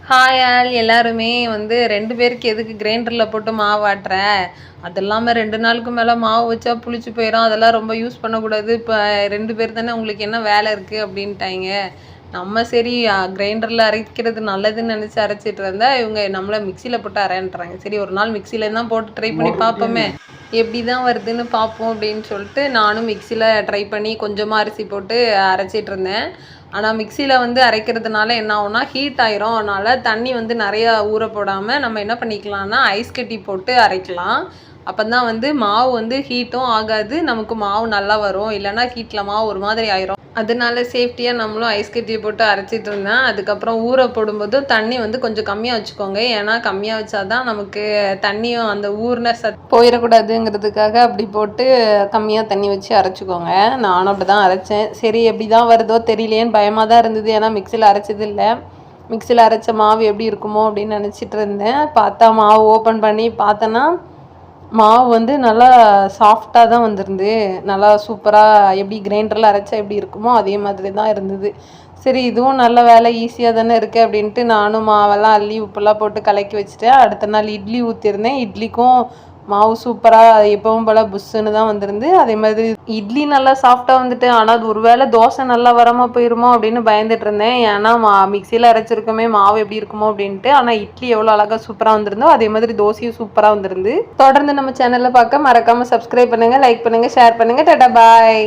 Hi all எல்லாருமே வந்து 2 பேருக்கு எதுக்கு கிரைண்டரில் போட்டு மாவு ஆட்டுற? அது இல்லாமல் 2 நாளுக்கு மேலே மாவு வச்சா புளிச்சு போயிடும், அதெல்லாம் ரொம்ப யூஸ் பண்ணக்கூடாது. இப்போ 2 பேர் தானே, உங்களுக்கு என்ன வேலை இருக்குது அப்படின்ட்டாங்க. நம்ம சரி கிரைண்டரில் அரைக்கிறது நல்லதுன்னு நினச்சி அரைச்சிட்டு இருந்தா இவங்க நம்மளை மிக்சியில் போட்டு அரைன்றாங்க. சரி ஒரு நாள் மிக்சியில் தான் போட்டு ட்ரை பண்ணி பார்ப்போமே, எப்படி தான் வருதுன்னு பார்ப்போம் அப்படின்னு சொல்லிட்டு நானும் மிக்சியில் ட்ரை பண்ணி கொஞ்சமாக அரிசி போட்டு அரைச்சிட்டு இருந்தேன். ஆனால் மிக்சியில் வந்து அரைக்கிறதுனால என்ன ஆகும்னா ஹீட் ஆயிரும். அதனால் தண்ணி வந்து நிறையா ஊற போடாமல் நம்ம என்ன பண்ணிக்கலாம்னா ஐஸ் கட்டி போட்டு அரைக்கலாம். அப்போ தான் வந்து மாவு வந்து ஹீட்டும் ஆகாது, நமக்கு மாவு நல்லா வரும். இல்லைனா ஹீட்டில் மாவு ஒரு மாதிரி ஆயிரும். அதனால சேஃப்டியாக நம்மளும் ஐஸ் கட்டியை போட்டு அரைச்சிட்டு இருந்தேன். அதுக்கப்புறம் ஊற போடும்போது தண்ணி வந்து கொஞ்சம் கம்மியாக வச்சுக்கோங்க. ஏன்னா கம்மியாக வச்சாதான் நமக்கு தண்ணியும் அந்த ஊறின போயிடக்கூடாதுங்கிறதுக்காக அப்படி போட்டு கம்மியாக தண்ணி வச்சு அரைச்சிக்கோங்க. நானும் அப்படி தான் அரைச்சேன். சரி எப்படி தான் வருதோ தெரியலேன்னு பயமாக தான் இருந்தது. ஏன்னா மிக்சியில் அரைச்சது இல்லை. மிக்சியில் அரைச்ச மாவு எப்படி இருக்குமோ அப்படின்னு நினச்சிட்டு இருந்தேன். பார்த்தா மாவு ஓப்பன் பண்ணி பார்த்தேன்னா மாவு வந்து நல்லா சாஃப்டாக தான் வந்திருந்து. நல்லா சூப்பராக எப்படி கிரைண்டரில் அரைச்சா எப்படி இருக்குமோ அதே மாதிரி தான் இருந்தது. சரி இதுவும் நல்ல வேலை, ஈஸியாக தானே இருக்குது அப்படின்ட்டு நானும் மாவெல்லாம் அள்ளி உப்பெல்லாம் போட்டு கலக்கி வச்சுட்டேன். அடுத்த நாள் இட்லி ஊற்றிருந்தேன். இட்லிக்கும் மாவு சூப்பராக எப்பவும் போல் புஷ்ஷுன்னு தான் வந்துருந்து. அதே மாதிரி இட்லி நல்லா சாஃப்டாக வந்துட்டு. ஆனால் அது ஒரு வேளை தோசை நல்லா வராமல் போயிருமோ அப்படின்னு பயந்துட்டு இருந்தேன். ஏன்னா மிக்சியில் அரைச்சிருக்கோமே மாவு எப்படி இருக்குமோ அப்படின்ட்டு. ஆனால் இட்லி எவ்வளோ அழகாக சூப்பராக வந்துருந்தோ அதே மாதிரி தோசையும் சூப்பராக வந்துருந்து. தொடர்ந்து நம்ம சேனலில் பார்க்க மறக்காமல் சப்ஸ்கிரைப் பண்ணுங்கள், லைக் பண்ணுங்கள், ஷேர் பண்ணுங்கள். டாடா பாய்.